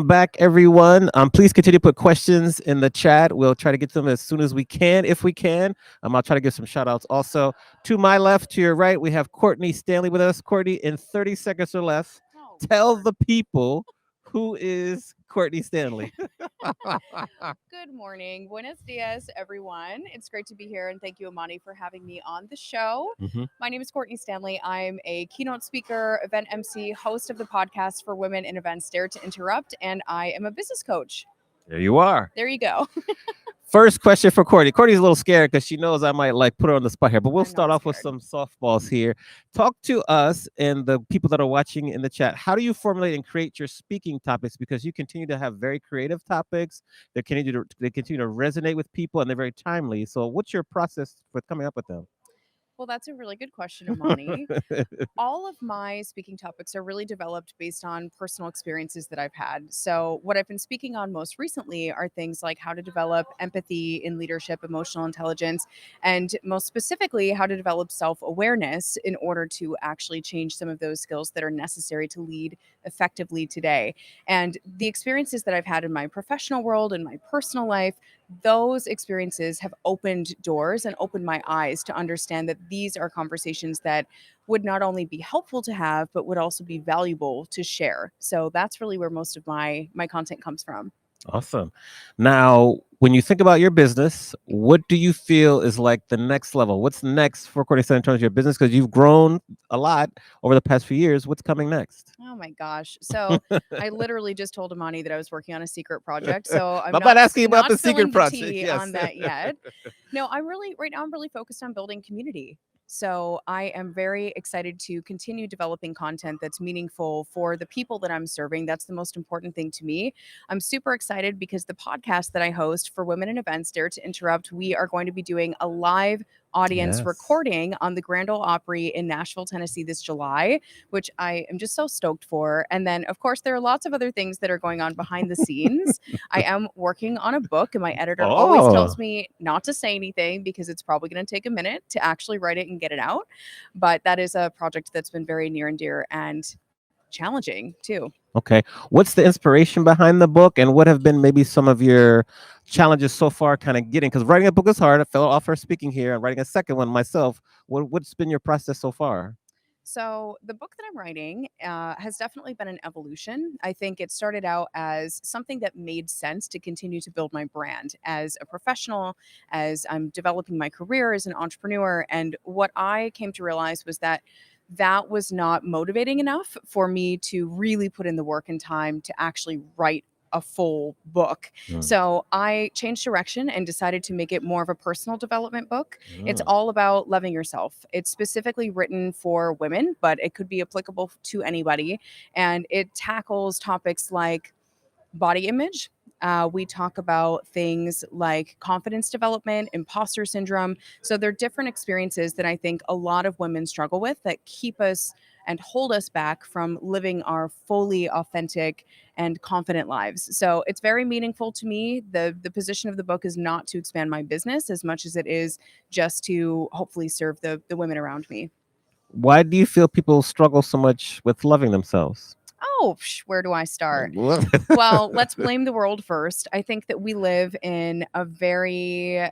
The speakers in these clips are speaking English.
back, everyone. Please continue to put questions in the chat. We'll try to get to them as soon as we can, if we can. I'll try to give some shout outs. Also, to my left, to your right, we have Courtney Stanley with us. Courtney, in 30 seconds or less, tell the people who is Courtney Stanley. Good morning. Buenos dias, everyone. It's great to be here, and thank you, Amani, for having me on the show. Mhm. My name is Courtney Stanley. I'm a keynote speaker, event MC, host of the podcast for women in events Dare to Interrupt, and I am a business coach. There you are. There you go. First question for Courtney. Courtney's a little scared because she knows I might like put her on the spot here, but we'll I'm start not off with scared. some softballs here. Talk to us and the people that are watching in the chat. How do you formulate and create your speaking topics? Because you continue to have very creative topics. They continue to resonate with people and they're very timely. So what's your process for coming up with them? Well, that's a really good question, Amani. All of my speaking topics are really developed based on personal experiences that I've had. So, what I've been speaking on most recently are things like how to develop empathy in leadership, emotional intelligence, and most specifically, how to develop self awareness in order to actually change some of those skills that are necessary to lead effectively today. And the experiences that I've had in my professional world and my personal life, those experiences have opened doors and opened my eyes to understand that these are conversations that would not only be helpful to have but would also be valuable to share. So that's really where most of my content comes from. Awesome. Now, when you think about your business, what do you feel is like the next level? What's next for Courtney Stanley in terms of your business? Because you've grown a lot over the past few years. What's coming next? Oh my gosh. So I literally just told Amani that I was working on a secret project. So I'm I'm not asking about not the secret spilling the project. tea Yes. on that yet. No, I'm really right now I'm really focused on building community. So I am very excited to continue developing content that's meaningful for the people that I'm serving. That's the most important thing to me. I'm super excited because the podcast that I host for Women in Events Dare to Interrupt, we are going to be doing a live audience Yes. recording on the Grand Ole Opry in Nashville, Tennessee this July, which I am just so stoked for. And then, of course, there are lots of other things that are going on behind the scenes. I am working on a book, and my editor always Oh, tells me not to say anything because it's probably going to take a minute to actually write it and get it out. But that is a project that's been very near and dear and challenging too. okay. What's the inspiration behind the book, and what have been maybe some of your challenges so far? Kind of getting because writing a book is hard. I fell off for speaking here, and writing a second one myself. What's been your process so far? So, the book that I'm writing has definitely been an evolution. I think it started out as something that made sense to continue to build my brand as a professional, as I'm developing my career as an entrepreneur. And what I came to realize was that that was not motivating enough for me to really put in the work and time to actually write a full book. Mm, So I changed direction and decided to make it more of a personal development book. It's mm. all about loving yourself. It's specifically written for women, but it could be applicable to anybody. And it tackles topics like body image. We talk about things like confidence development, imposter syndrome. So there are different experiences that I think a lot of women struggle with that keep us and hold us back from living our fully authentic and confident lives. So it's very meaningful to me. The position of the book is not to expand my business as much as it is just to hopefully serve the women around me. Why do you feel people struggle so much with loving themselves? Oh, where do I start? Well, Well, let's blame the world first. I think that we live in a very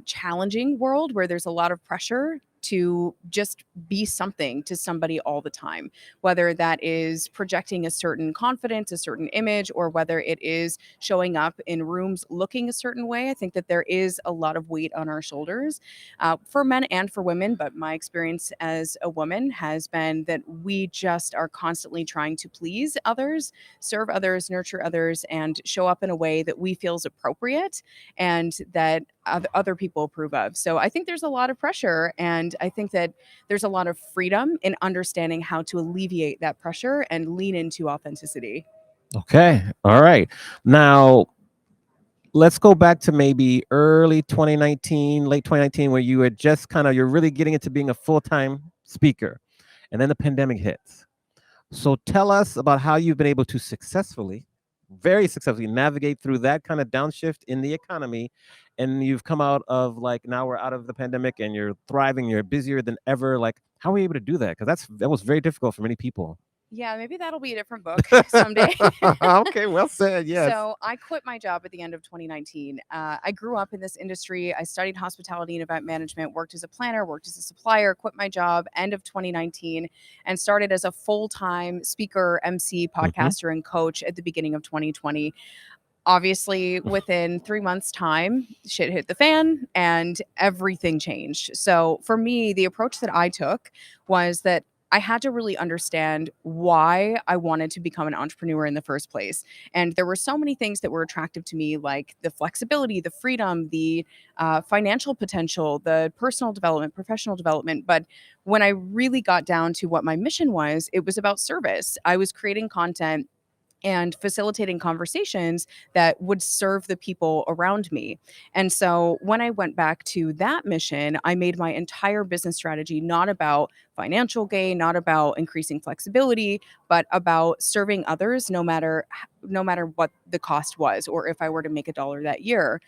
challenging world where there's a lot of pressure to just be something to somebody all the time, whether that is projecting a certain confidence, a certain image, or whether it is showing up in rooms looking a certain way. I think that there is a lot of weight on our shoulders for men and for women. But my experience as a woman has been that we just are constantly trying to please others, serve others, nurture others, and show up in a way that we feel is appropriate and that other people approve of. So I think there's a lot of pressure, and I think that there's a lot of freedom in understanding how to alleviate that pressure and lean into authenticity. okay. All right. Now, let's go back to maybe early 2019, late 2019, where you were just you're really getting into being a full-time speaker. And then the pandemic hits. So tell us about how you've been able to successfully, very successfully navigate through that kind of downshift in the economy. And you've come out of like now we're out of the pandemic and you're thriving, you're busier than ever. Like, how were you able to do that? Because that was very difficult for many people. Yeah, maybe that'll be a different book someday. Okay, well said. Yes. So I quit my job at the end of 2019. I grew up in this industry. I studied hospitality and event management, worked as a planner, worked as a supplier, quit my job end of 2019, and started as a full-time speaker, MC, Hmm. podcaster, and coach at the beginning of 2020. Obviously, within 3 months' time, shit hit the fan and everything changed. So, for me, the approach that I took was that I had to really understand why I wanted to become an entrepreneur in the first place. And there were so many things that were attractive to me, like the flexibility, the freedom, the financial potential, the personal development, professional development. But when I really got down to what my mission was, it was about service. I was creating content and facilitating conversations that would serve the people around me. And so when I went back to that mission, I made my entire business strategy not about financial gain, not about increasing flexibility, but about serving others no matter what the cost was or if I were to make a dollar that year.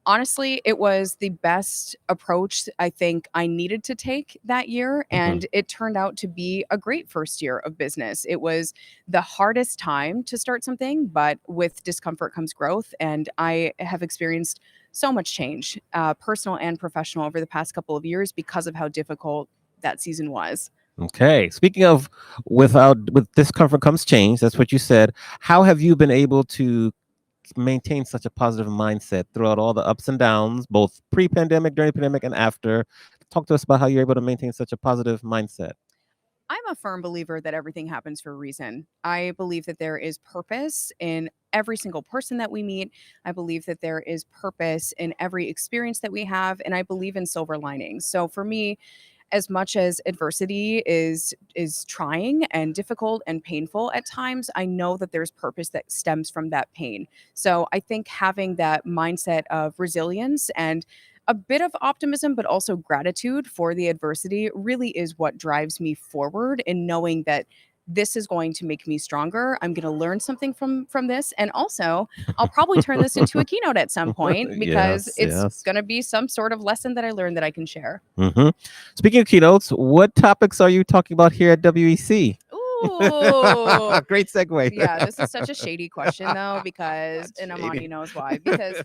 Honestly, it was the best approach I think I needed to take that year, Hmm. and it turned out to be a great first year of business. It was the hardest time to start something, but with discomfort comes growth, and I have experienced so much change, personal and professional, over the past couple of years because of how difficult that season was. Okay. Speaking of with discomfort comes change, that's what you said. How have you been able to maintain such a positive mindset throughout all the ups and downs, both pre-pandemic, during the pandemic, and after? Talk to us about how you're able to maintain such a positive mindset. I'm a firm believer that everything happens for a reason. I believe that there is purpose in every single person that we meet. I believe that there is purpose in every experience that we have, and I believe in silver linings. So for me, as much as adversity is trying and difficult and painful at times, I know that there's purpose that stems from that pain. So I think having that mindset of resilience and a bit of optimism but also gratitude for the adversity really is what drives me forward, in knowing that this is going to make me stronger. I'm going to learn something from this, and also I'll probably turn this into a keynote at some point because Yes, it's yes. going to be some sort of lesson that I learned that I can share. Hmm. Speaking of keynotes, what topics are you talking about here at WEC? Ooh. Great segue. Yeah, this is such a shady question though, because Not and shady. Amani knows why. Because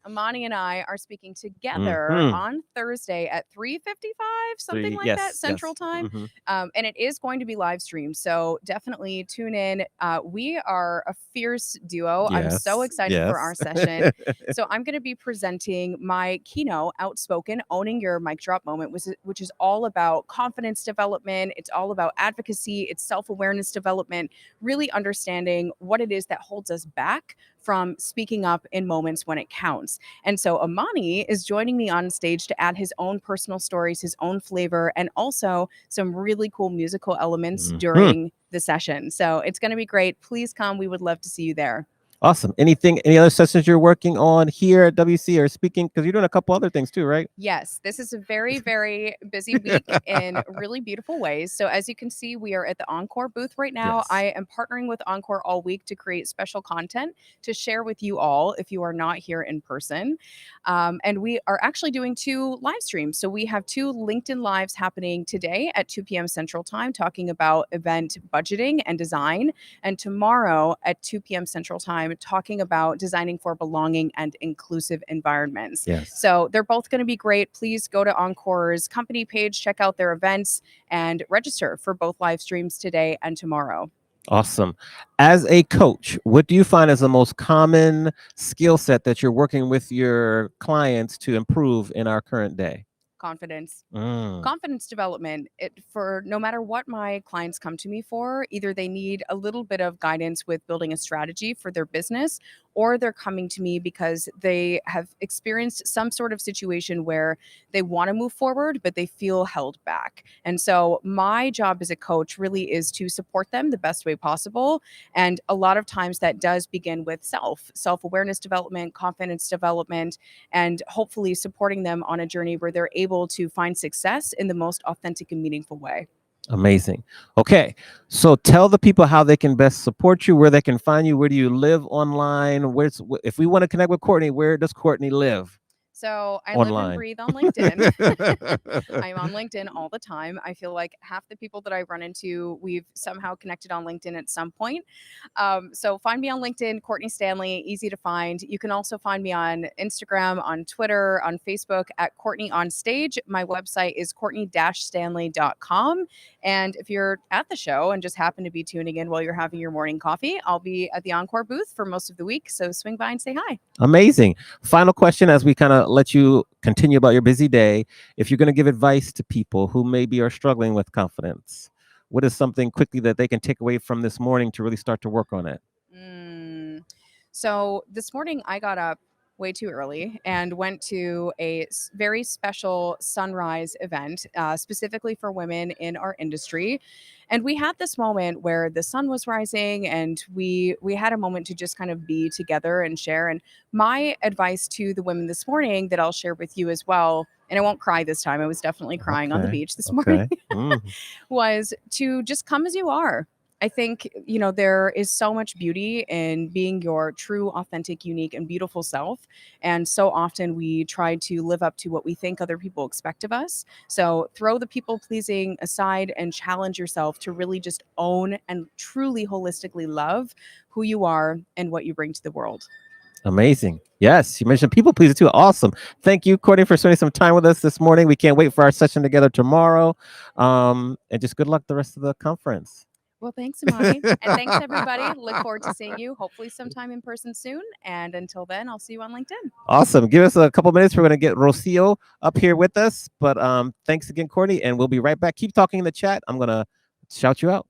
Amani and I are speaking together Hmm. on Thursday at 3:55, something Three. like that, Yes, Central yes. Time. Hmm. And it is going to be live streamed. So definitely tune in. We are a fierce duo. I'm so Yes, excited for our yes. session. So I'm going to be presenting my keynote, Outspoken, Owning Your Mic Drop Moment, which is all about confidence development. It's all about advocacy. It's self-awareness development, really understanding what it is that holds us back from speaking up in moments when it counts. And so Amani is joining me on stage to add his own personal stories, his own flavor, and also some really cool musical elements Hmm. during the session. So it's going to be great. Please come. We would love to see you there. Awesome. Any other sessions you're working on here at WC or speaking? Because you're doing a couple other things too, right? Yes, this is a very, very busy week in really beautiful ways. So, as you can see, we are at the Encore booth right now. Yes. I am partnering with Encore all week to create special content to share with you all if you are not here in person. And we are actually doing two live streams. So, we have two LinkedIn Lives happening today at 2 p.m. Central Time, talking about event budgeting and design. And tomorrow at 2 p.m. Central Time, talking about designing for belonging and inclusive environments. Yes. So they're both going to be great. Please go to Encore's company page, check out their events, and register for both live streams today and tomorrow. Awesome. As a coach, what do you find is the most common skill set that you're working with your clients to improve in our current day? Confidence. Mm. Confidence development, for no matter what my clients come to me for, either they need a little bit of guidance with building a strategy for their business, or they're coming to me because they have experienced some sort of situation where they want to move forward but they feel held back. And so my job as a coach really is to support them the best way possible, and a lot of times that does begin with self-awareness development, confidence development, and hopefully supporting them on a journey where they're able to find success in the most authentic and meaningful way. Amazing. Okay. So tell the people how they can best support you, where they can find you, where do you live online? If we want to connect with Courtney, where does Courtney live? So I live and online? breathe on LinkedIn. I'm on LinkedIn all the time. I feel like half the people that I run into, we've somehow connected on LinkedIn at some point. So find me on LinkedIn, Courtney Stanley, easy to find. You can also find me on Instagram, on Twitter, on Facebook at Courtney on Stage. My website is courtney-stanley.com. And if you're at the show and just happen to be tuning in while you're having your morning coffee, I'll be at the Encore booth for most of the week. So swing by and say hi. Amazing. Final question as we kind of let you continue about your busy day. If you're going to give advice to people who maybe are struggling with confidence, what is something quickly that they can take away from this morning to really start to work on it? So this morning I got up way too early and went to a very special sunrise event, specifically for women in our industry. And we had this moment where the sun was rising, and we had a moment to just kind of be together and share. And my advice to the women this morning that I'll share with you as well, and I won't cry this time. I was definitely crying on the Okay. beach this morning. Okay. Mm. Was to just come as you are. I think, there is so much beauty in being your true, authentic, unique, and beautiful self. And so often we try to live up to what we think other people expect of us. So throw the people pleasing aside and challenge yourself to really just own and truly holistically love who you are and what you bring to the world. Amazing. Yes, you mentioned people pleaser too. Awesome. Thank you, Courtney, for spending some time with us this morning. We can't wait for our session together tomorrow. And just good luck the rest of the conference. Well, thanks, Amani. And thanks, everybody. Look forward to seeing you, hopefully sometime in person soon. And until then, I'll see you on LinkedIn. Awesome. Give us a couple minutes. We're going to get Rocio up here with us. But thanks again, Courtney. And we'll be right back. Keep talking in the chat. I'm going to shout you out.